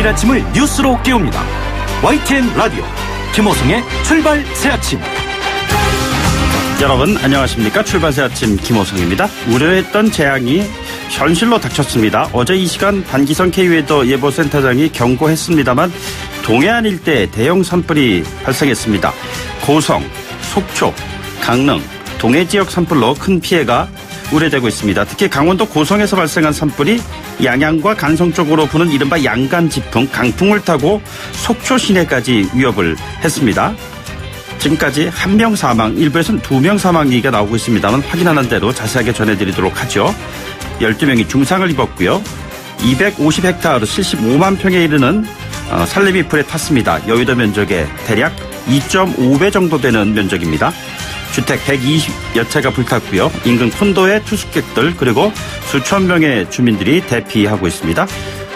매일 아침을 뉴스로 깨웁니다. YTN 라디오 김호성의 출발 새아침. 여러분 안녕하십니까. 출발 새아침 김호성입니다. 우려했던 재앙이 현실로 닥쳤습니다. 어제 이 시간 반기성 K웨더 예보센터장이 경고했습니다만 동해안 일대 대형 산불이 발생했습니다. 고성, 속초, 강릉, 동해 지역 산불로 큰 피해가 우려되고 있습니다. 특히 강원도 고성에서 발생한 산불이 양양과 간성 쪽으로 부는 이른바 양간지풍, 강풍을 타고 속초 시내까지 위협을 했습니다. 지금까지 1명 사망, 일부에서는 2명 사망 얘기가 나오고 있습니다만 확인하는 대로 자세하게 전해드리도록 하죠. 12명이 중상을 입었고요. 250헥타르 75만 평에 이르는 산림이 불에 탔습니다. 여의도 면적의 대략 2.5배 정도 되는 면적입니다. 주택 120여 채가 불탔고요. 인근 콘도의 투숙객들 그리고 수천 명의 주민들이 대피하고 있습니다.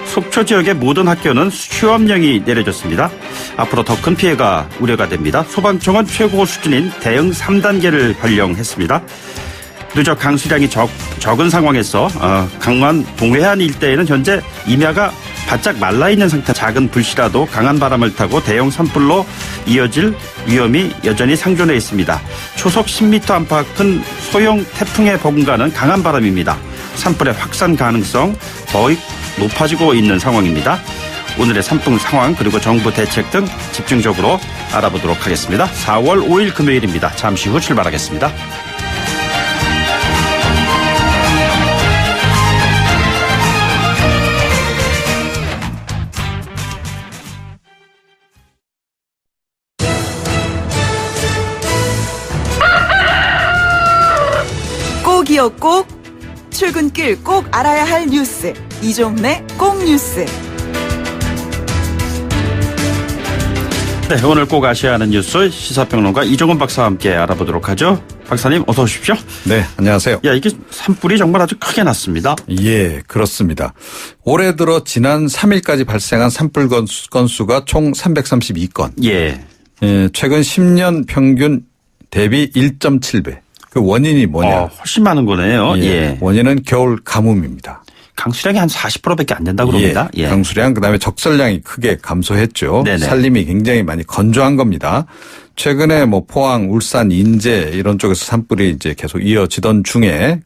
속초 지역의 모든 학교는 휴업령이 내려졌습니다. 앞으로 더 큰 피해가 우려가 됩니다. 소방청은 최고 수준인 대응 3단계를 발령했습니다. 누적 강수량이 적은 상황에서 강원 동해안 일대에는 현재 임야가 바짝 말라있는 상태, 작은 불씨라도 강한 바람을 타고 대형 산불로 이어질 위험이 여전히 상존해 있습니다. 초속 10m 안팎 큰 소형 태풍에 버금가는 강한 바람입니다. 산불의 확산 가능성 더욱 높아지고 있는 상황입니다. 오늘의 산불 상황 그리고 정부 대책 등 집중적으로 알아보도록 하겠습니다. 4월 5일 금요일입니다. 잠시 후 출발하겠습니다. 꼭이요 꼭, 출근길 꼭 알아야 할 뉴스, 이종래 꼭 뉴스. 네, 오늘 꼭 아셔야 하는 뉴스 시사평론가 이종훈 박사와 함께 알아보도록 하죠. 박사님 어서 오십시오. 네, 안녕하세요. 야, 이게 산불이 정말 아주 크게 났습니다. 예, 그렇습니다. 올해 들어 지난 3일까지 발생한 산불 건수가 총 332건. 예. 예, 최근 10년 평균 대비 1.7배. 그 원인이 뭐냐? 훨씬 많은 거네요. 예, 예. 원인은 겨울 가뭄입니다. 강수량이 한 40%밖에 안 된다고 그럽니다. 예, 강수량 그다음에 적설량이 크게 감소했죠. 네네. 산림이 굉장히 많이 건조한 겁니다. 최근에 뭐 포항, 울산, 인제 이런 쪽에서 산불이 이제 계속 이어지던 중에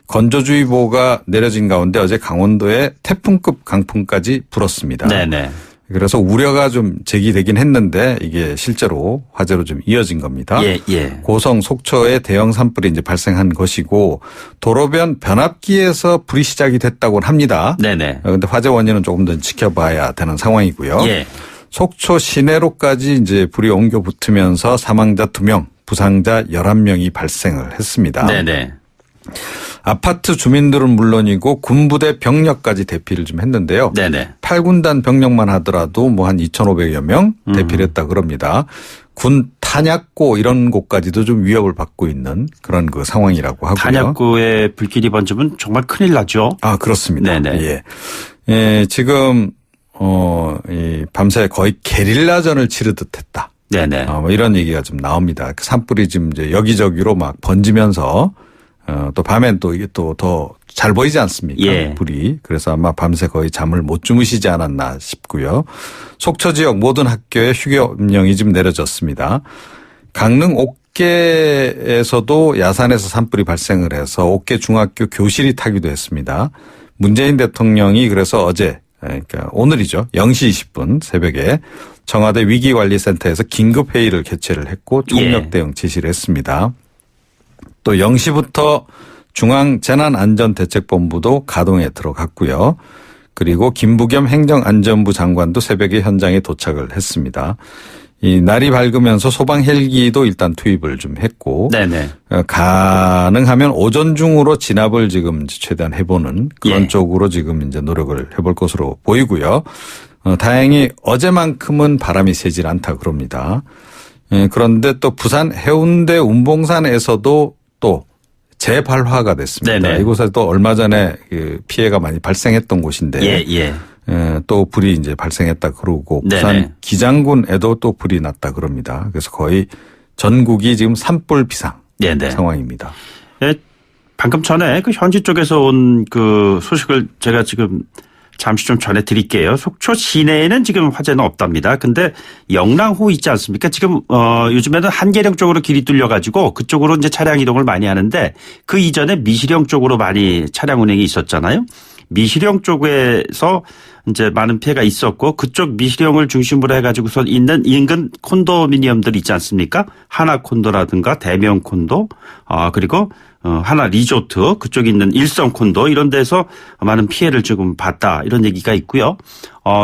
건조주의보가 내려진 가운데 어제 강원도에 태풍급 강풍까지 불었습니다. 네네. 그래서 우려가 좀 제기되긴 했는데 이게 실제로 화재로 좀 이어진 겁니다. 예, 예. 고성, 속초에 대형 산불이 이제 발생한 것이고 도로변 변압기에서 불이 시작이 됐다고 합니다. 네네. 그런데 화재 원인은 조금 더 지켜봐야 되는 상황이고요. 예. 속초 시내로까지 이제 불이 옮겨 붙으면서 사망자 2명, 부상자 11명이 발생을 했습니다. 네네. 아파트 주민들은 물론이고 군부대 병력까지 대피를 좀 했는데요. 네네. 8군단 병력만 하더라도 뭐 한 2,500여 명 대피를 했다 그럽니다. 군 탄약고 이런 곳까지도 좀 위협을 받고 있는 그런 그 상황이라고 하고요. 탄약고에 불길이 번지면 정말 큰일 나죠. 아, 그렇습니다. 네네. 예. 예, 지금 이 밤새 거의 게릴라전을 치르듯 했다. 네네. 뭐 이런 얘기가 좀 나옵니다. 산불이 지금 이제 여기저기로 막 번지면서 또 밤엔 또 이게 또 더 잘 보이지 않습니까? 예. 불이. 그래서 아마 밤새 거의 잠을 못 주무시지 않았나 싶고요. 속초 지역 모든 학교에 휴교명이 지금 내려졌습니다. 강릉 옥계에서도 야산에서 산불이 발생을 해서 옥계 중학교 교실이 타기도 했습니다. 문재인 대통령이 그래서 어제 그러니까 오늘이죠. 0시 20분 새벽에 청와대 위기관리센터에서 긴급회의를 개최를 했고 총력 대응 지시를 했습니다. 또 0시부터 중앙재난안전대책본부도 가동에 들어갔고요. 그리고 김부겸 행정안전부 장관도 새벽에 현장에 도착을 했습니다. 이 날이 밝으면서 소방 헬기도 일단 투입을 좀 했고, 네네. 가능하면 오전 중으로 진압을 지금 최대한 해보는 그런 쪽으로 지금 이제 노력을 해볼 것으로 보이고요. 다행히 어제만큼은 바람이 세질 않다 그럽니다. 그런데 또 부산 해운대 운봉산에서도 또 재발화가 됐습니다. 네네. 이곳에 또 얼마 전에 그 피해가 많이 발생했던 곳인데 또 불이 이제 발생했다 그러고 부산 기장군에도 또 불이 났다 그럽니다. 그래서 거의 전국이 지금 산불 비상 상황입니다. 네, 방금 전에 그 현지 쪽에서 온 그 소식을 제가 지금 잠시 좀 전해드릴게요. 속초 시내에는 지금 화재는 없답니다. 근데 영랑호 있지 않습니까? 지금 요즘에는 한계령 쪽으로 길이 뚫려가지고 그쪽으로 이제 차량 이동을 많이 하는데 그 이전에 미시령 쪽으로 많이 차량 운행이 있었잖아요. 미시령 쪽에서 이제 많은 피해가 있었고 그쪽 미시령을 중심으로 해가지고서 있는 인근 콘도미니엄들 있지 않습니까? 하나 콘도라든가 대명 콘도, 그리고 하나 리조트, 그쪽에 있는 일성 콘도 이런 데서 많은 피해를 조금 봤다 이런 얘기가 있고요.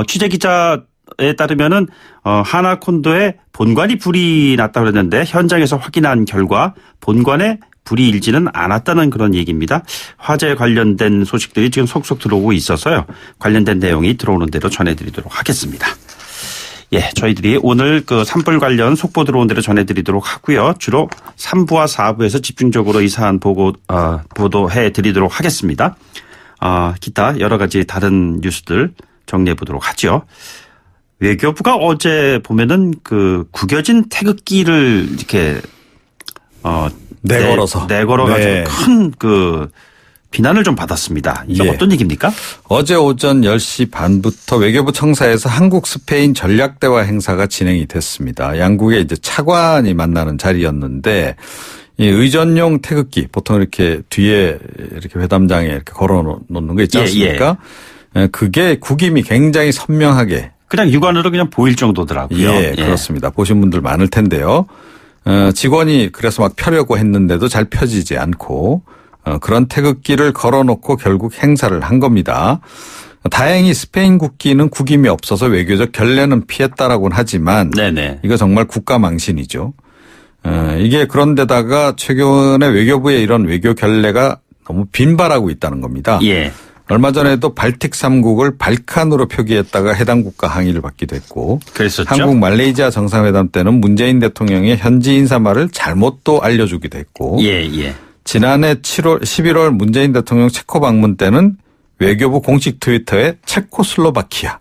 취재 기자에 따르면은 하나 콘도에 본관이 불이 났다고 그랬는데 현장에서 확인한 결과 본관에 불이 일지는 않았다는 그런 얘기입니다. 화재 관련된 소식들이 지금 속속 들어오고 있어서요. 관련된 내용이 들어오는 대로 전해드리도록 하겠습니다. 예, 저희들이 오늘 그 산불 관련 속보 들어온 대로 전해드리도록 하고요. 주로 3부와 4부에서 집중적으로 이 사안 보도해 드리도록 하겠습니다. 기타 여러 가지 다른 뉴스들 정리해 보도록 하죠. 외교부가 어제 보면은 그 구겨진 태극기를 이렇게 내걸어가지고 네. 큰 그 비난을 좀 받았습니다. 이게 예. 어떤 얘기입니까? 어제 오전 10시 반부터 외교부 청사에서 한국 스페인 전략대화 행사가 진행이 됐습니다. 양국의 이제 차관이 만나는 자리였는데 이 의전용 태극기 보통 이렇게 뒤에 이렇게 회담장에 이렇게 걸어 놓는 거 있지 않습니까? 예. 그게 구김이 굉장히 선명하게 그냥 육안으로 그냥 보일 정도더라고요. 예, 그렇습니다. 보신 분들 많을 텐데요. 직원이 그래서 막 펴려고 했는데도 잘 펴지지 않고 그런 태극기를 걸어놓고 결국 행사를 한 겁니다. 다행히 스페인 국기는 구김이 없어서 외교적 결례는 피했다라고는 하지만 네네. 이거 정말 국가망신이죠. 이게 그런데다가 최근에 외교부의 이런 외교 결례가 너무 빈발하고 있다는 겁니다. 예. 얼마 전에도 발틱 3국을 발칸으로 표기했다가 해당 국가 항의를 받기도 했고 그랬었죠. 한국 말레이시아 정상회담 때는 문재인 대통령의 현지 인사말을 잘못도 알려주기도 했고 예. 지난해 11월 문재인 대통령 체코 방문 때는 외교부 공식 트위터에 체코슬로바키아,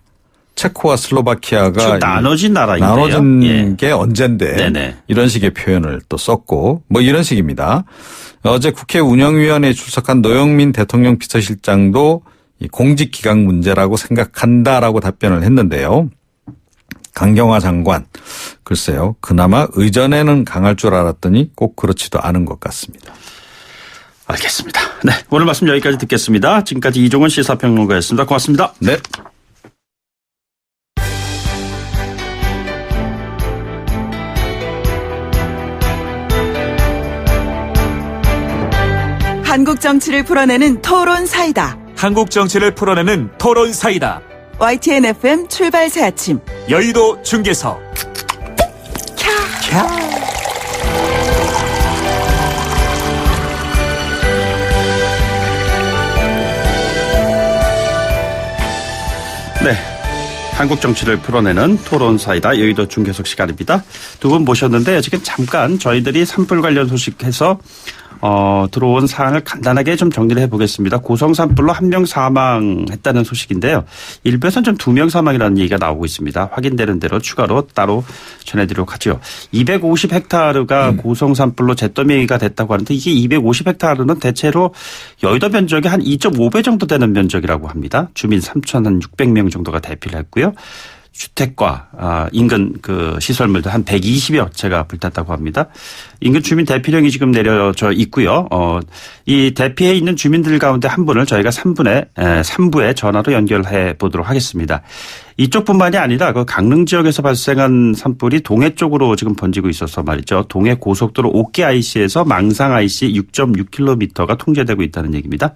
체코와 슬로바키아가 나눠진 나라인데요. 나눠진 게 언젠데 네네. 이런 식의 표현을 또 썼고 뭐 이런 식입니다. 어제 국회 운영위원회에 출석한 노영민 대통령 비서실장도 이 공직기강 문제라고 생각한다라고 답변을 했는데요. 강경화 장관 글쎄요. 그나마 의전에는 강할 줄 알았더니 꼭 그렇지도 않은 것 같습니다. 알겠습니다. 네, 오늘 말씀 여기까지 듣겠습니다. 지금까지 이종훈 시사평론가였습니다. 고맙습니다. 네. 한국 정치를 풀어내는 토론 사이다. 한국 정치를 풀어내는 토론 사이다. YTN FM 출발 새 아침. 여의도 중계석. 네. 한국 정치를 풀어내는 토론 사이다 여의도 중계석 시간입니다. 두 분 모셨는데 지금 잠깐 저희들이 산불 관련 소식해서 들어온 사안을 간단하게 좀 정리를 해보겠습니다. 고성 산불로 1명 사망했다는 소식인데요. 일부에서는 좀 2명 사망이라는 얘기가 나오고 있습니다. 확인되는 대로 추가로 따로 전해드리도록 하죠. 250헥타르가 고성 산불로 잿더미가 됐다고 하는데 이게 250헥타르는 대체로 여의도 면적의 한 2.5배 정도 되는 면적이라고 합니다. 주민 3,600명 정도가 대피를 했고요. 주택과 인근 그 시설물도 한 120여 채가 불탔다고 합니다. 인근 주민 대피령이 지금 내려져 있고요. 이 대피해 있는 주민들 가운데 한 분을 저희가 3부에 전화로 연결해 보도록 하겠습니다. 이쪽뿐만이 아니라 그 강릉 지역에서 발생한 산불이 동해 쪽으로 지금 번지고 있어서 말이죠. 동해 고속도로 옥계 IC에서 망상 IC 6.6km가 통제되고 있다는 얘기입니다.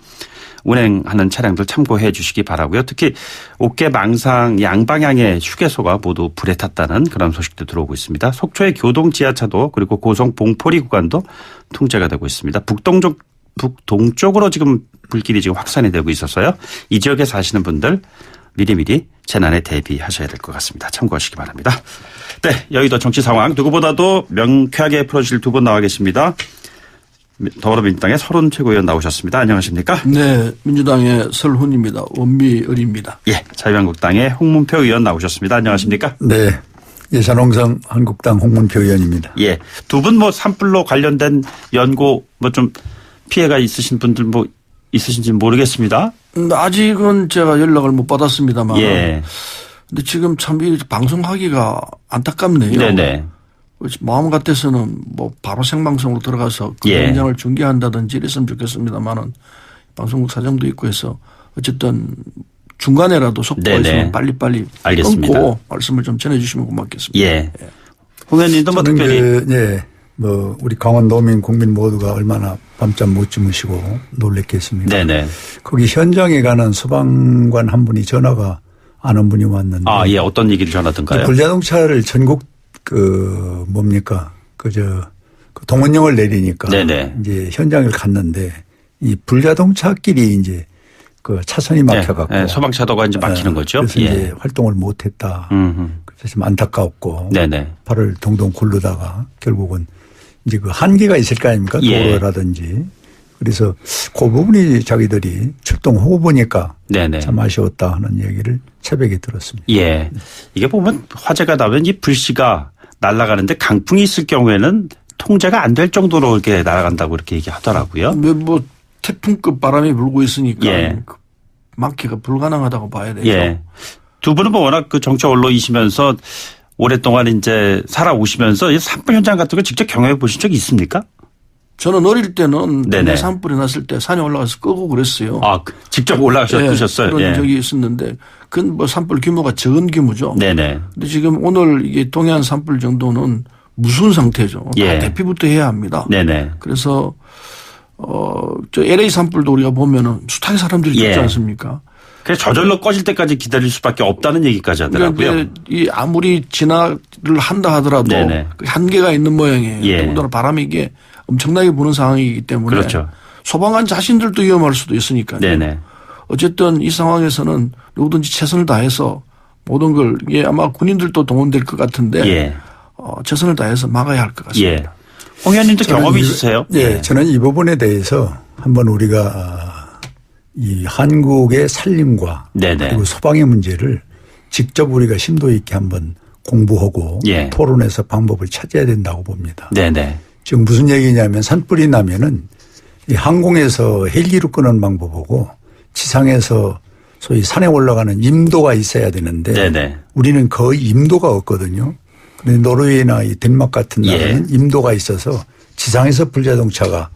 운행하는 차량들 참고해 주시기 바라고요. 특히 옥계 망상 양방향의 휴게소가 모두 불에 탔다는 그런 소식도 들어오고 있습니다. 속초의 교동 지하차도 그리고 고성 봉포리 구간도 통제가 되고 있습니다. 북동쪽으로 지금 불길이 지금 확산이 되고 있어서요. 이 지역에 사시는 분들 미리미리 재난에 대비하셔야 될 것 같습니다. 참고하시기 바랍니다. 네, 여의도 정치 상황 누구보다도 명쾌하게 풀어주실 두 분 나와 계십니다. 더불어민주당의 설훈 최고위원 나오셨습니다. 안녕하십니까? 네, 민주당의 설훈입니다. 원미을입니다. 예, 자유한국당의 홍문표 의원 나오셨습니다. 안녕하십니까? 네, 예산홍성 한국당 홍문표 의원입니다. 예, 두 분 뭐 산불로 관련된 연고 뭐 좀 피해가 있으신 분들 뭐 있으신지 모르겠습니다. 아직은 제가 연락을 못 받았습니다만. 예. 근데 지금 참 이 방송하기가 안타깝네요. 네네. 마음 같아서는 뭐 바로 생방송으로 들어가서 그 예. 현장을 중계한다든지 이랬으면 좋겠습니다만은 방송국 사정도 있고 해서 어쨌든 중간에라도 속보가 네네. 있으면 빨리빨리 알겠습니다. 끊고 말씀을 좀 전해주시면 고맙겠습니다. 예. 홍 의원님도 뭐 특별히. 뭐 우리 강원도민 국민 모두가 얼마나 밤잠 못 주무시고 놀랬겠습니까? 네네. 거기 현장에 가는 소방관 한 분이 전화가 안 온 분이 왔는데. 아, 예. 어떤 얘기를 전하던가요? 불자동차를 전국 동원령을 내리니까 네네. 이제 현장을 갔는데 이 불자동차끼리 이제 그 차선이 막혀갖고 네, 소방차도가 이제 막히는 거죠. 그래서 예. 이제 활동을 못했다. 그래서 좀 안타까웠고 네네. 발을 동동 굴르다가 결국은 이제 그 한계가 있을 거 아닙니까? 예. 도로라든지. 그래서 그 부분이 자기들이 출동하고 보니까 네네. 참 아쉬웠다 하는 얘기를 새벽에 들었습니다. 예. 이게 보면 화재가 나면 이 불씨가 날아가는데 강풍이 있을 경우에는 통제가 안 될 정도로 이렇게 날아간다고 이렇게 얘기하더라고요. 뭐 태풍급 바람이 불고 있으니까 예. 막기가 불가능하다고 봐야 되죠. 예. 두 분은 뭐 워낙 그 정치 언론이시면서 오랫동안 이제 살아오시면서 이 산불 현장 같은 거 직접 경험해 보신 적이 있습니까? 저는 어릴 때는 네네. 산불이 났을 때 산에 올라가서 끄고 그랬어요. 아, 직접 올라가셨어요? 그런 예. 적이 있었는데 그건 뭐 산불 규모가 적은 규모죠. 네네. 근데 지금 오늘 이게 동해안 산불 정도는 무서운 상태죠. 예. 다 대피부터 해야 합니다. 네네. 그래서 저 LA 산불도 우리가 보면은 숱하게 사람들이 죽지 예. 않습니까? 그래서 저절로 꺼질 때까지 기다릴 수밖에 없다는 얘기까지 하더라고요. 그런데 이 아무리 진화를 한다 하더라도 네네. 그 한계가 있는 모양이에요. 예. 더군다나 바람이 이게 엄청나게 부는 상황이기 때문에 그렇죠. 소방관 자신들도 위험할 수도 있으니까요. 네네. 어쨌든 이 상황에서는 누구든지 최선을 다해서 모든 걸 이게 아마 군인들도 동원될 것 같은데 예. 최선을 다해서 막아야 할 것 같습니다. 예. 홍 의원님도 경험이 있으세요? 예, 저는 이 부분에 대해서 한번 우리가 이 한국의 산림과 네네. 그리고 소방의 문제를 직접 우리가 심도 있게 한번 공부하고 예. 토론해서 방법을 찾아야 된다고 봅니다. 네네. 지금 무슨 얘기냐면 산불이 나면은 이 항공에서 헬기로 끄는 방법하고 지상에서 소위 산에 올라가는 임도가 있어야 되는데 네네. 우리는 거의 임도가 없거든요. 그런데 노르웨이나 이 덴마크 같은 나라는 예. 임도가 있어서 지상에서 불자동차가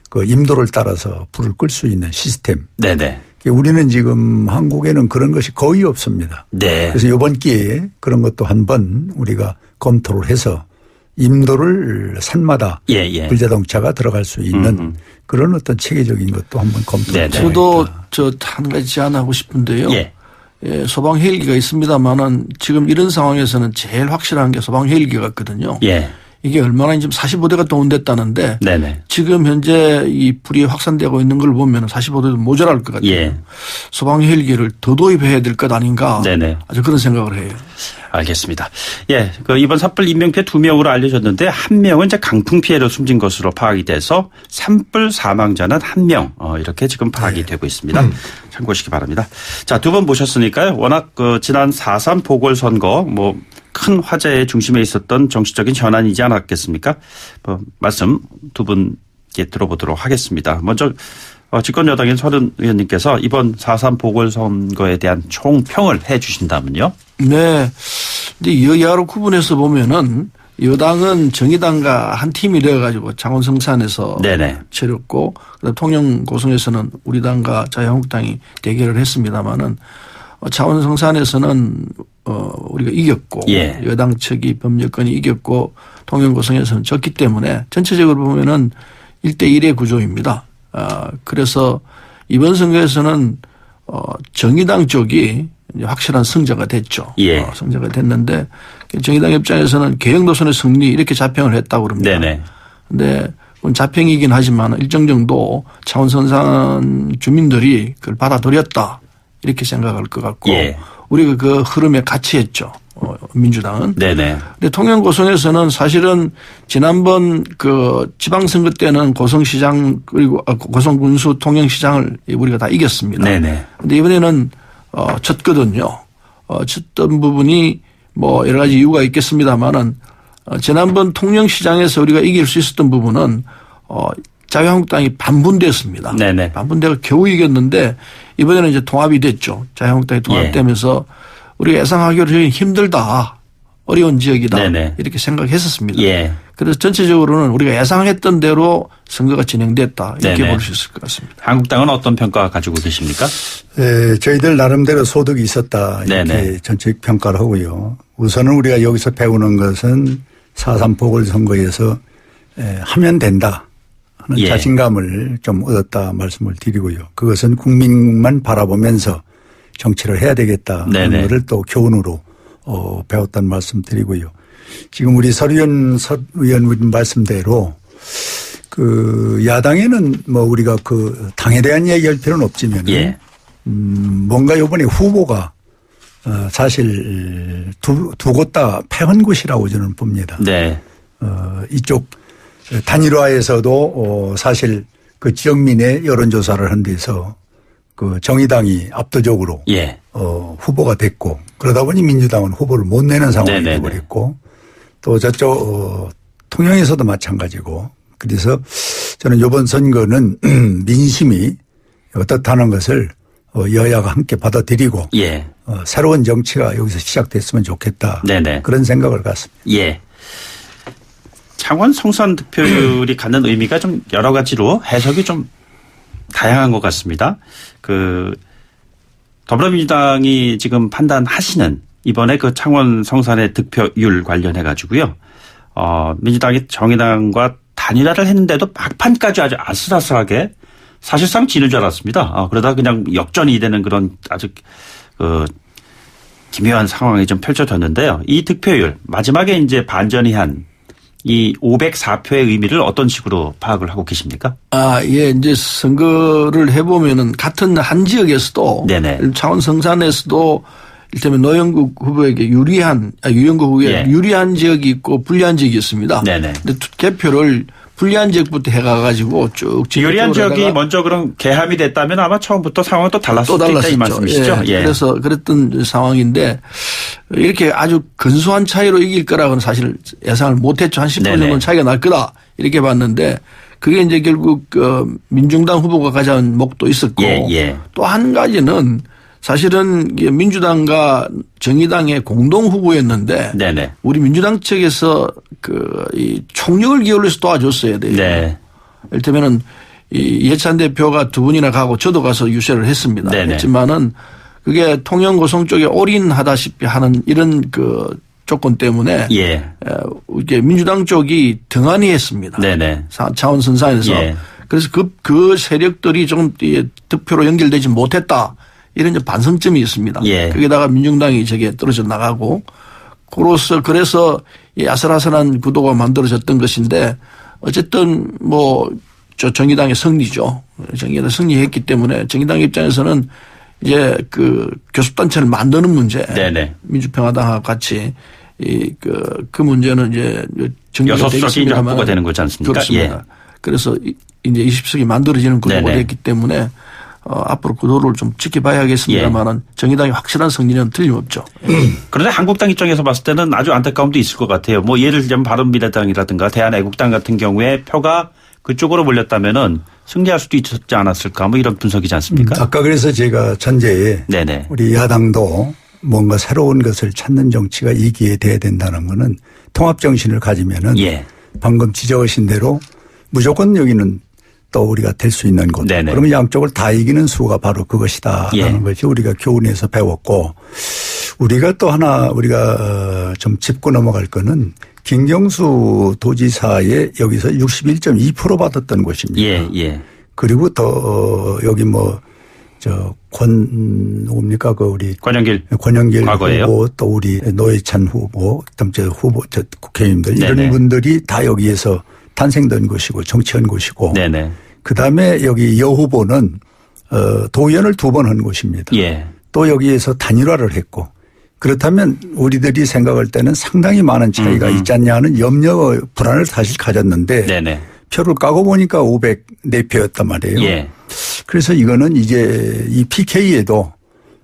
그 임도를 따라서 불을 끌 수 있는 시스템. 네네. 우리는 지금 한국에는 그런 것이 거의 없습니다. 네. 그래서 이번 기회에 그런 것도 한번 우리가 검토를 해서 임도를 산마다 예. 불자동차가 들어갈 수 있는 그런 어떤 체계적인 것도 한번 검토해 네네. 저도 저 한 가지 제안하고 싶은데요. 예. 예, 소방 헬기가 있습니다만은 지금 이런 상황에서는 제일 확실한 게 소방 헬기 같거든요. 예. 이게 얼마나 지금 45대가 동원됐다는데 네네. 지금 현재 이 불이 확산되고 있는 걸 보면 45대도 모자랄 것 같아요. 예. 소방 헬기를 더 도입해야 될 것 아닌가. 네네. 아주 그런 생각을 해요. 알겠습니다. 예. 그 이번 산불 인명피해 2명으로 알려졌는데 1명은 이제 강풍 피해로 숨진 것으로 파악이 돼서 산불 사망자는 1명. 이렇게 지금 파악이 되고 있습니다. 참고하시기 바랍니다. 자, 두 분 모셨으니까요. 워낙 그 지난 4.3 보궐선거 큰 화제의 중심에 있었던 정치적인 현안이지 않았겠습니까? 말씀 두 분께 들어보도록 하겠습니다. 먼저 집권여당인 서른 의원님께서 이번 4.3 보궐선거에 대한 총평을 해 주신다면요. 네. 근데 여야로 구분해서 보면은 여당은 정의당과 한 팀이 되어가지고 창원성산에서 네네. 치렀고 그다음 통영 고성에서는 우리 당과 자유한국당이 대결을 했습니다마는 창원성산에서는 우리가 이겼고 예. 여당 측이 범여권이 이겼고 통영 고성에서는 졌기 때문에 전체적으로 보면은 1대1의 구조입니다. 그래서 이번 선거에서는 정의당 쪽이 이제 확실한 승자가 됐죠. 예. 승자가 됐는데 정의당 입장에서는 개혁 노선의 승리 이렇게 자평을 했다고 그럽니다. 네네. 근데 그건 자평이긴 하지만 일정 정도 창원성산 주민들이 그걸 받아들였다 이렇게 생각할 것 같고 예. 우리가 그 흐름에 같이 했죠. 민주당은. 네네. 근데 통영 고성에서는 사실은 지난번 그 지방선거 때는 고성시장 그리고 고성군수 통영시장을 우리가 다 이겼습니다. 네네. 근데 이번에는 졌거든요. 졌던 부분이 여러 가지 이유가 있겠습니다만은 지난번 통영시장에서 우리가 이길 수 있었던 부분은 자유한국당이 반분됐습니다. 네네. 반분대가 겨우 이겼는데 이번에는 이제 통합이 됐죠. 자유한국당이 통합되면서 우리가 예상하기로 힘들다. 어려운 지역이다. 네네. 이렇게 생각했었습니다. 예. 그래서 전체적으로는 우리가 예상했던 대로 선거가 진행됐다. 이렇게 네네. 볼 수 있을 것 같습니다. 한국당은 어떤 평가 가지고 계십니까? 저희들 나름대로 소득이 있었다. 이렇게 네네. 전체적 평가를 하고요. 우선은 우리가 여기서 배우는 것은 4.3 보궐선거에서 하면 된다 하는 예. 자신감을 좀 얻었다 말씀을 드리고요. 그것은 국민만 바라보면서 정치를 해야 되겠다 네네. 하는 것을 또 교훈으로 배웠다는 말씀 드리고요. 지금 우리 서의원 말씀대로 그 야당에는 뭐 우리가 그 당에 대한 얘기할 필요는 없지만 예. 뭔가 이번에 후보가 사실 두 곳 다 패한 곳이라고 저는 봅니다. 네. 이쪽 단일화에서도 사실 그 지역민의 여론조사를 한 데서 그 정의당이 압도적으로 예. 후보가 됐고 그러다 보니 민주당은 후보를 못 내는 상황이 네네네. 되어버렸고 또 저쪽 통영에서도 마찬가지고 그래서 저는 이번 선거는 민심이 어떻다는 것을 여야가 함께 받아들이고 예. 새로운 정치가 여기서 시작됐으면 좋겠다. 네네. 그런 생각을 갖습니다. 예. 창원 성산 득표율이 갖는 의미가 좀 여러 가지로 해석이 좀 다양한 것 같습니다. 그 더불어민주당이 지금 판단하시는 이번에 그 창원 성산의 득표율 관련해 가지고요. 민주당이 정의당과 단일화를 했는데도 막판까지 아주 아슬아슬하게 사실상 지는 줄 알았습니다. 그러다 그냥 역전이 되는 그런 아주 기묘한 상황이 좀 펼쳐졌는데요. 이 득표율 마지막에 이제 반전이 한 이 504표의 의미를 어떤 식으로 파악을 하고 계십니까? 예, 이제 선거를 해보면은 같은 한 지역에서도 네네. 창원 성산에서도 이를테면 노영국 후보에게 유리한 유리한 지역이 있고 불리한 지역이 있습니다. 네네. 근데 개표를 불리한 지역부터 해가지고 쭉 유리한 지역이 먼저 그럼 개함이 됐다면 아마 처음부터 상황은 또 달랐을 수 있다 이 말씀이시죠? 예. 그래서 그랬던 상황인데 이렇게 아주 근소한 차이로 이길 거라고는 사실 예상을 못했죠. 한 10% 정도는 차이가 날 거다 이렇게 봤는데 그게 이제 결국 민중당 후보가 가져온 목도 있었고 또 한 가지는 사실은 민주당과 정의당의 공동 후보였는데 네네. 우리 민주당 측에서 이 총력을 기울여서 도와줬어야 돼요. 네. 이를테면은 이 이해찬 대표가 두 분이나 가고 저도 가서 유세를 했습니다. 네네. 했지만은 그게 통영 고성 쪽에 올인하다시피 하는 이런 그 조건 때문에 이게 민주당 쪽이 등한히 했습니다. 네네. 창원 선산에서. 그래서 그 세력들이 좀 득표로 연결되지 못했다. 이런 이제 반성점이 있습니다. 거기다가 민중당이 저게 떨어져 나가고 그래서 이 아슬아슬한 구도가 만들어졌던 것인데 어쨌든 뭐 저 정의당의 승리죠. 정의당 승리했기 때문에 정의당 입장에서는 이제 그 교섭단체를 만드는 문제. 민주평화당과 같이 그 문제는 이제 정리가 되겠습니다만 6석이 확보가 되는 거지 않습니까? 그렇습니다. 그래서 이제 20석이 만들어지는 구도가 됐기 때문에 앞으로 구도를 좀 지켜봐야겠습니다만은 정의당의 확실한 승리는 틀림없죠. 그런데 한국당 입장에서 봤을 때는 아주 안타까움도 있을 것 같아요. 뭐 예를 들면 바른미래당이라든가 대한애국당 같은 경우에 표가 그쪽으로 몰렸다면은 승리할 수도 있었지 않았을까 뭐 이런 분석이지 않습니까? 아까 그래서 제가 전제에 우리 야당도 뭔가 새로운 것을 찾는 정치가 이기에 돼야 된다는 거는 통합 정신을 가지면은 방금 지적하신 대로 무조건 여기는 또 우리가 될 수 있는 곳. 그러면 양쪽을 다 이기는 수가 바로 그것이다라는 것이 우리가 교훈에서 배웠고 우리가 또 하나 우리가 좀 짚고 넘어갈 거는 김경수 도지사의 여기서 61.2% 받았던 곳입니다. 그리고 더 여기 뭡니까 그 우리 권영길 후보 또 우리 노회찬 후보 그다음 저 국회의원들 이런 분들이 다 여기에서 탄생된 곳이고 정치한 곳이고 그다음에 여기 여 후보는 도의원을 2번 한 곳입니다. 또 여기에서 단일화를 했고 그렇다면 우리들이 생각할 때는 상당히 많은 차이가 있지 않냐 하는 염려 불안을 사실 가졌는데 표를 까고 보니까 504표였단 말이에요. 그래서 이거는 이제 이 PK에도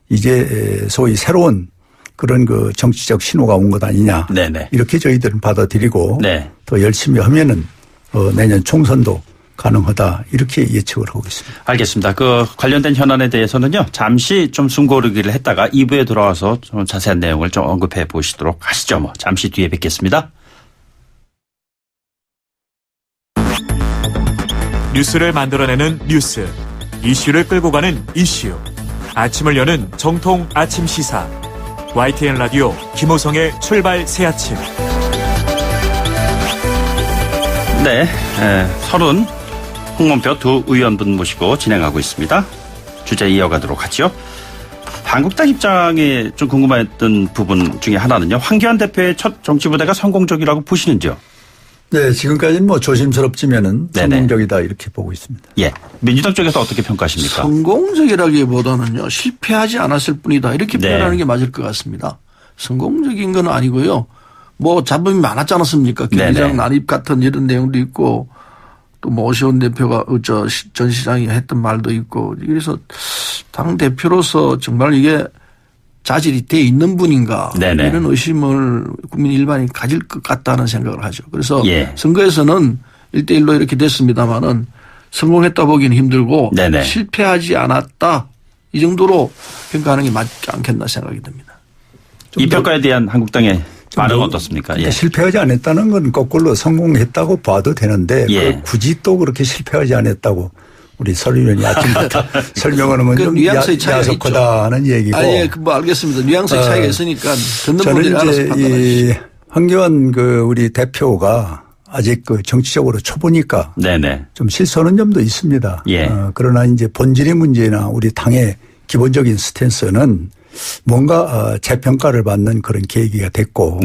이제 소위 새로운 그런 그 정치적 신호가 온 것 아니냐. 이렇게 저희들은 받아들이고 더 열심히 하면은 내년 총선도 가능하다 이렇게 예측을 하고 있습니다. 알겠습니다. 그 관련된 현안에 대해서는요. 잠시 좀 숨고르기를 했다가 2부에 돌아와서 좀 자세한 내용을 좀 언급해 보시도록 하시죠. 뭐 잠시 뒤에 뵙겠습니다. 뉴스를 만들어내는 뉴스, 이슈를 끌고 가는 이슈. 아침을 여는 정통 아침 시사. YTN 라디오 김호성의 출발 새 아침. 네, 서른 홍문표 두 의원분 모시고 진행하고 있습니다. 주제 이어가도록 하죠. 한국당 입장에 좀 궁금했던 부분 중에 하나는요. 황교안 대표의 첫 정치부대가 성공적이라고 보시는지요? 네, 지금까지는 뭐 조심스럽지만은 성공적이다 이렇게 보고 있습니다. 예, 민주당 쪽에서 어떻게 평가하십니까? 성공적이라기보다는요. 실패하지 않았을 뿐이다 이렇게 표현하는 게 맞을 것 같습니다. 성공적인 건 아니고요. 뭐 잡음이 많았지 않았습니까? 경기장 난입 같은 이런 내용도 있고 또 뭐 오시원 대표가 전 시장이 했던 말도 있고 그래서 당 대표로서 정말 이게 자질이 돼 있는 분인가 이런 의심을 국민 일반이 가질 것 같다는 생각을 하죠. 그래서 선거에서는 1대1로 이렇게 됐습니다마는 성공했다 보기는 힘들고 실패하지 않았다 이 정도로 평가하는 게 맞지 않겠나 생각이 듭니다. 이 평가에 대한 한국당의 반응은 어떻습니까? 그러니까 실패하지 않았다는 건 거꾸로 성공했다고 봐도 되는데 굳이 또 그렇게 실패하지 않았다고 우리 설 의원이 아침부터 설명하는 좀 야속하다는 얘기고. 뭐 알겠습니다. 뉘앙스의 차이가 있으니까 듣는 분들이 알아서 판단하시죠. 저는 이제 이 황교안 우리 대표가 아직 정치적으로 초보니까 좀 실수하는 점도 있습니다. 그러나 이제 본질의 문제나 우리 당의 기본적인 스탠스는 뭔가 재평가를 받는 그런 계기가 됐고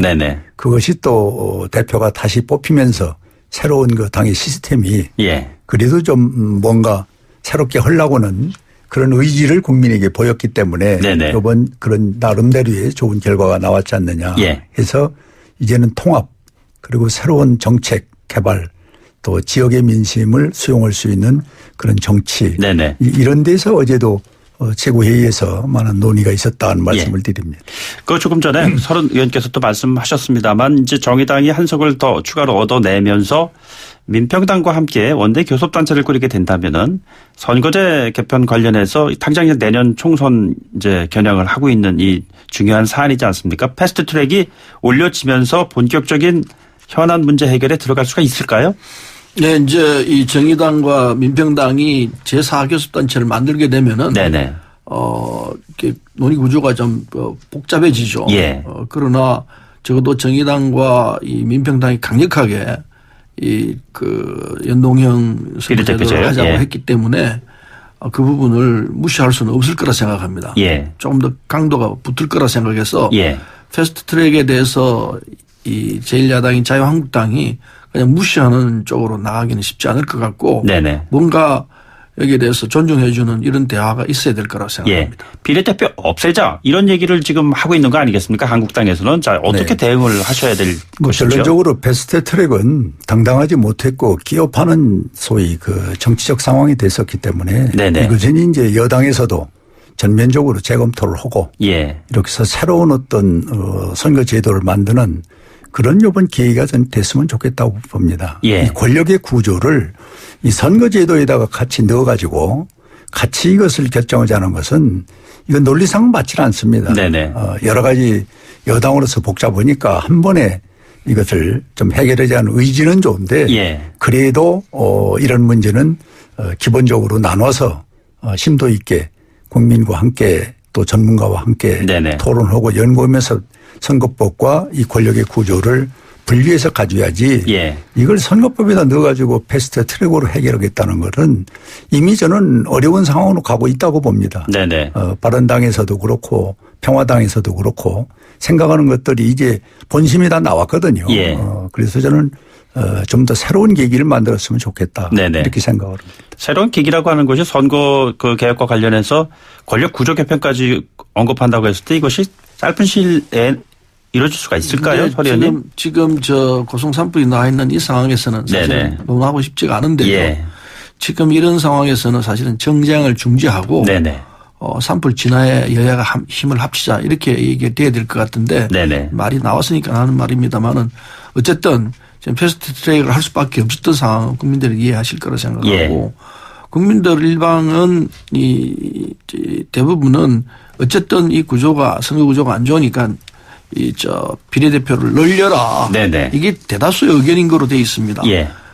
그것이 또 대표가 다시 뽑히면서 새로운 그 당의 시스템이 그래도 좀 뭔가 새롭게 하려고는 그런 의지를 국민에게 보였기 때문에 이번 그런 나름대로의 좋은 결과가 나왔지 않느냐 해서 이제는 통합 그리고 새로운 정책 개발 또 지역의 민심을 수용할 수 있는 그런 정치 이런 데서 어제도 최고회의에서 많은 논의가 있었다는 말씀을 드립니다. 그 조금 전에 서른 의원께서 또 말씀하셨습니다만 이제 정의당이 한 석을 더 추가로 얻어내면서 민평당과 함께 원내 교섭단체를 꾸리게 된다면은 선거제 개편 관련해서 당장 내년 총선 이제 겨냥을 하고 있는 이 중요한 사안이지 않습니까? 패스트트랙이 올려지면서 본격적인 현안 문제 해결에 들어갈 수가 있을까요? 네, 이제 이 정의당과 민평당이 제4교섭단체를 만들게 되면은 이렇게 논의 구조가 좀 복잡해지죠. 그러나 적어도 정의당과 이 민평당이 강력하게 이 연동형 선거제도를 하자고 했기 때문에 그 부분을 무시할 수는 없을 거라 생각합니다. 조금 더 강도가 붙을 거라 생각해서 패스트트랙에 대해서 이 제1야당인 자유한국당이 그냥 무시하는 쪽으로 나가기는 쉽지 않을 것 같고 뭔가 여기에 대해서 존중해 주는 이런 대화가 있어야 될 거라고 생각합니다. 비례대표 없애자 이런 얘기를 지금 하고 있는 거 아니겠습니까? 한국당에서는. 자, 어떻게 대응을 하셔야 될 것이죠? 결론적으로 패스트트랙은 당당하지 못했고 기업하는 소위 그 정치적 상황이 됐었기 때문에 이것은 이제 여당에서도 전면적으로 재검토를 하고 이렇게 해서 새로운 어떤 선거 제도를 만드는 그런 이번 계기가 됐으면 좋겠다고 봅니다. 이 권력의 구조를 이 선거제도에다가 같이 넣어가지고 같이 이것을 결정하자는 것은 이건 논리상 맞지 않습니다. 여러 가지 여당으로서 복잡하니까 한 번에 이것을 좀 해결하자는 의지는 좋은데 그래도 이런 문제는 기본적으로 나눠서 심도 있게 국민과 함께 또 전문가와 함께 토론하고 연구하면서 선거법과 이 권력의 구조를 분리해서 가져야지 이걸 선거법에다 넣어가지고 패스트 트랙으로 해결하겠다는 것은 이미 저는 어려운 상황으로 가고 있다고 봅니다. 바른당에서도 그렇고 평화당에서도 그렇고 생각하는 것들이 이제 본심이 다 나왔거든요. 그래서 저는 좀 더 새로운 계기를 만들었으면 좋겠다. 이렇게 생각을 합니다. 새로운 계기라고 하는 것이 선거 그 개혁과 관련해서 권력 구조 개편까지 언급한다고 했을 때 이것이 짧은 시일에 이루어질 수가 있을까요? 설 의원님? 지금 저 고성 산불이 나와 있는 이 상황에서는 사실 논하고 싶지가 않은데요. 지금 이런 상황에서는 사실은 정쟁을 중지하고 산불 진화에 여야가 힘을 합치자 이렇게 얘기가 돼야 될 것 같은데 말이 나왔으니까 하는 말입니다만은 어쨌든 패스트 트랙을 할 수밖에 없었던 상황 국민들이 이해하실 거라 생각하고 국민들 일방은 대부분은 어쨌든 이 구조가 선거 구조가 안 좋으니까 비례대표를 늘려라. 네네. 이게 대다수의 의견인 거로 돼 있습니다.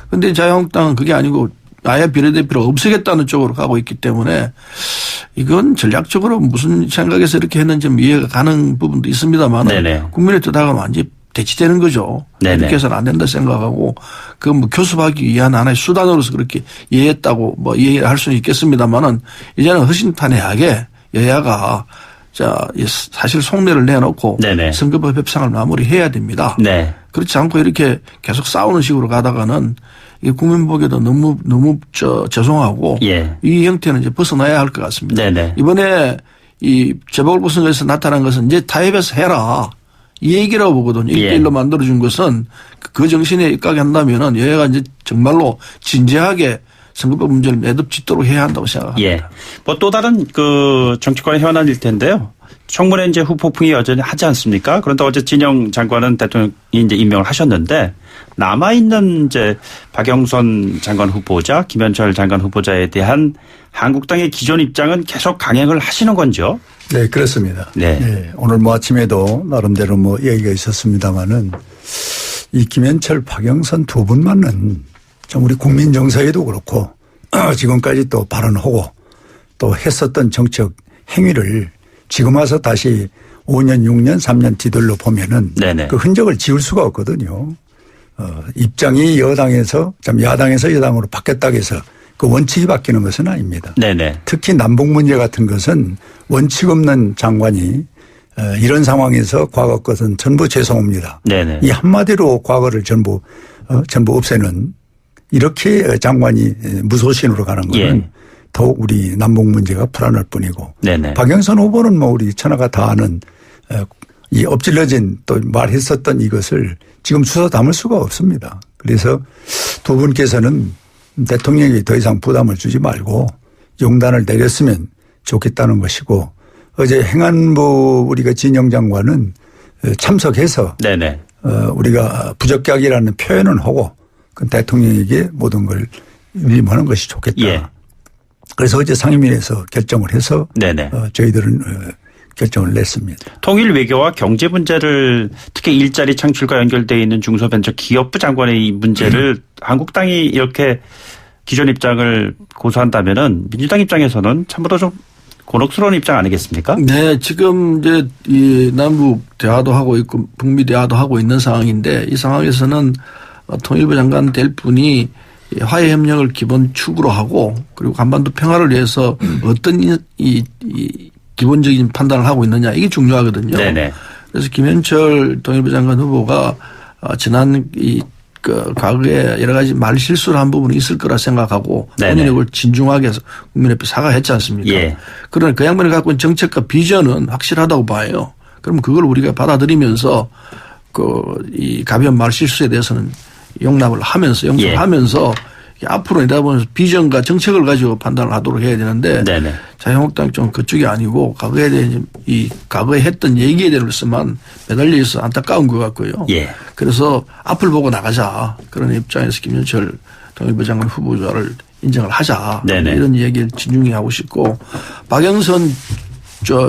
그런데 자유한국당은 그게 아니고 아예 비례대표를 없애겠다는 쪽으로 가고 있기 때문에 이건 전략적으로 무슨 생각에서 이렇게 했는지 이해가 가는 부분도 있습니다만 국민의 뜻하고는 완전히 대치되는 거죠. 이렇게 해서는 안 된다 생각하고 그 뭐 교섭하기 위한 하나의 수단으로서 그렇게 이해했다고 뭐 이해할 수는 있겠습니다만은 이제는 허심탄회하게 여야가 사실 속내를 내놓고 선거법 협상을 마무리해야 됩니다. 그렇지 않고 이렇게 계속 싸우는 식으로 가다가는 이 국민 보기에도 너무 죄송하고 이 형태는 이제 벗어나야 할 것 같습니다. 이번에 이 재보궐선거에서 나타난 것은 이제 타협해서 해라. 이 얘기라고 보거든요. 1대1로 만들어준 것은 그 정신에 입각이 한다면은 여야가 이제 정말로 진지하게 선거법 문제를 매듭짓도록 해야 한다고 생각합니다. 뭐 또 다른 그 정치권의 현안일 텐데요. 청문회 이제 후폭풍이 여전히 하지 않습니까? 그런데 어제 진영 장관은 대통령이 이제 임명을 하셨는데 남아있는 이제 박영선 장관 후보자, 김현철 장관 후보자에 대한 한국당의 기존 입장은 계속 강행을 하시는 건죠? 네, 그렇습니다. 오늘 뭐 아침에도 나름대로 뭐 얘기가 있었습니다만은 이 김현철, 박영선 두 분만은 좀 우리 국민 정서에도 그렇고 지금까지 또 발언하고 또 했었던 정책 행위를 지금 와서 다시 5년, 6년, 3년 뒤들로 보면은 그 흔적을 지울 수가 없거든요. 입장이 여당에서 참 야당에서 여당으로 바뀌었다고 해서 그 원칙이 바뀌는 것은 아닙니다. 특히 남북 문제 같은 것은 원칙 없는 장관이 이런 상황에서 과거 것은 전부 죄송합니다. 이 한마디로 과거를 전부 없애는 이렇게 장관이 무소신으로 가는 것은 더욱 우리 남북 문제가 불안할 뿐이고 박영선 후보는 뭐 우리 천하가 다 아는 이 엎질러진 또 말했었던 이것을 지금 주워 담을 수가 없습니다. 그래서 두 분께서는 대통령이 더 이상 부담을 주지 말고 용단을 내렸으면 좋겠다는 것이고 어제 행안부 우리가 진영 장관은 참석해서 우리가 부적격이라는 표현은 하고 그 대통령에게 모든 걸 위임하는 것이 좋겠다. 그래서 어제 상임위에서 결정을 해서 저희들은 결정을 냈습니다. 통일 외교와 경제 문제를 특히 일자리 창출과 연결되어 있는 중소벤처기업부 장관의 이 문제를 한국당이 이렇게 기존 입장을 고수한다면은 민주당 입장에서는 참으로 좀 곤혹스러운 입장 아니겠습니까? 네, 지금 이제 이 남북 대화도 하고 있고 북미 대화도 하고 있는 상황인데 이 상황에서는 통일부 장관 될 분이 화해 협력을 기본 축으로 하고 그리고 한반도 평화를 위해서 어떤 이 기본적인 판단을 하고 있느냐 이게 중요하거든요. 그래서 김현철 통일부 장관 후보가 지난 과거에 여러 가지 말 실수를 한 부분이 있을 거라 생각하고 본인이 그걸 진중하게 해서 국민 앞에 사과했지 않습니까? 그러나 그 양반이 갖고 있는 정책과 비전은 확실하다고 봐요. 그럼 그걸 우리가 받아들이면서 이 가벼운 말 실수에 대해서는 용납을 하면서 앞으로 내다보면서 비전과 정책을 가지고 판단을 하도록 해야 되는데 자유한국당 좀 그쪽이 아니고 과거에 대한 과거에 했던 얘기에 대해서만 매달려 있어 안타까운 것 같고요. 그래서 앞을 보고 나가자 그런 입장에서 김현철 통일부 장관 후보자를 인정을 하자 이런 얘기를 진중히 하고 싶고 박영선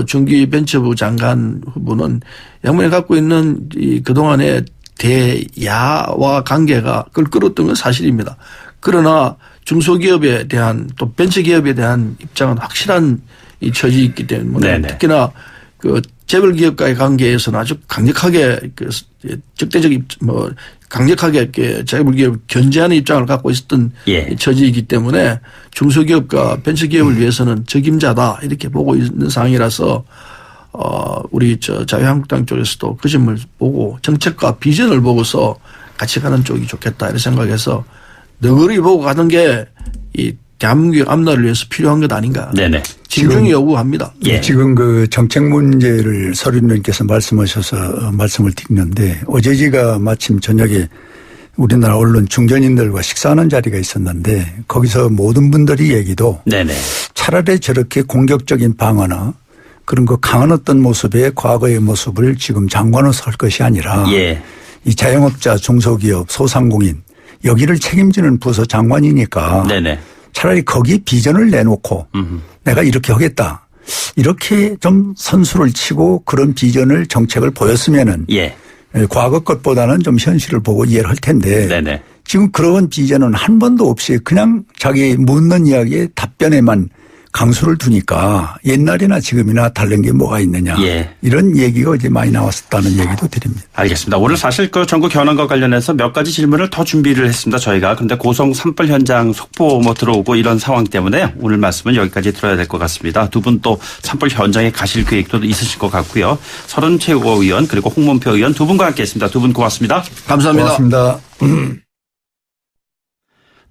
중기벤처부 장관 후보는 양반이 갖고 있는 그동안의 대야와 관계가 끌끌었던 건 사실입니다. 그러나 중소기업에 대한 또 벤처기업에 대한 입장은 확실한 이 처지 있기 때문에 특히나 그 재벌기업과의 관계에서는 아주 강력하게 적대적 강력하게 재벌기업 견제하는 입장을 갖고 있었던 처지이기 때문에 중소기업과 벤처기업을 위해서는 적임자다 이렇게 보고 있는 상황이라서 우리 자유한국당 쪽에서도 그 점을 보고 정책과 비전을 보고서 같이 가는 쪽이 좋겠다 이런 생각해서 너그러이 보고 가는 게 이 대한민국의 앞날을 위해서 필요한 것 아닌가. 진중히 요구합니다. 지금 그 정책 문제를 서류님께서 말씀하셔서 말씀을 드리는데 어제 제가 마침 저녁에 우리나라 언론 중전인들과 식사하는 자리가 있었는데 거기서 모든 분들이 얘기도 차라리 저렇게 공격적인 방어나 그런 거 강한 어떤 모습의 과거의 모습을 지금 장관으로서 할 것이 아니라 이 자영업자, 중소기업, 소상공인 여기를 책임지는 부서 장관이니까 네네. 차라리 거기 비전을 내놓고 내가 이렇게 하겠다. 이렇게 좀 선수를 치고 그런 비전을 정책을 보였으면은 예. 과거 것보다는 좀 현실을 보고 이해를 할 텐데 네네. 지금 그런 비전은 한 번도 없이 그냥 자기 묻는 이야기에 답변에만 강수를 두니까 옛날이나 지금이나 다른 게 뭐가 있느냐. 예. 이런 얘기가 이제 많이 나왔었다는 얘기도 드립니다. 알겠습니다. 오늘 사실 그 정부 현안과 관련해서 몇 가지 질문을 더 준비를 했습니다. 저희가. 그런데 고성 산불 현장 속보 뭐 들어오고 이런 상황 때문에 오늘 말씀은 여기까지 들어야 될 것 같습니다. 두 분 또 산불 현장에 가실 계획도 있으실 것 같고요. 서른 최고위원 그리고 홍문표 의원 두 분과 함께했습니다. 두 분 고맙습니다. 감사합니다. 고맙습니다.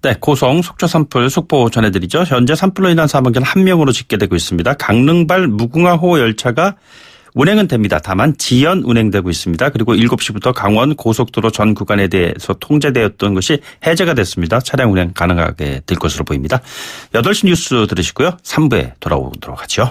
네, 고성 속초 산불 속보 전해드리죠. 현재 산불로 인한 사망자는 1명으로 집계되고 있습니다. 강릉발 무궁화호 열차가 운행은 됩니다. 다만 지연 운행되고 있습니다. 그리고 7시부터 강원 고속도로 전 구간에 대해서 통제되었던 것이 해제가 됐습니다. 차량 운행 가능하게 될 것으로 보입니다. 8시 뉴스 들으시고요. 3부에 돌아오도록 하죠.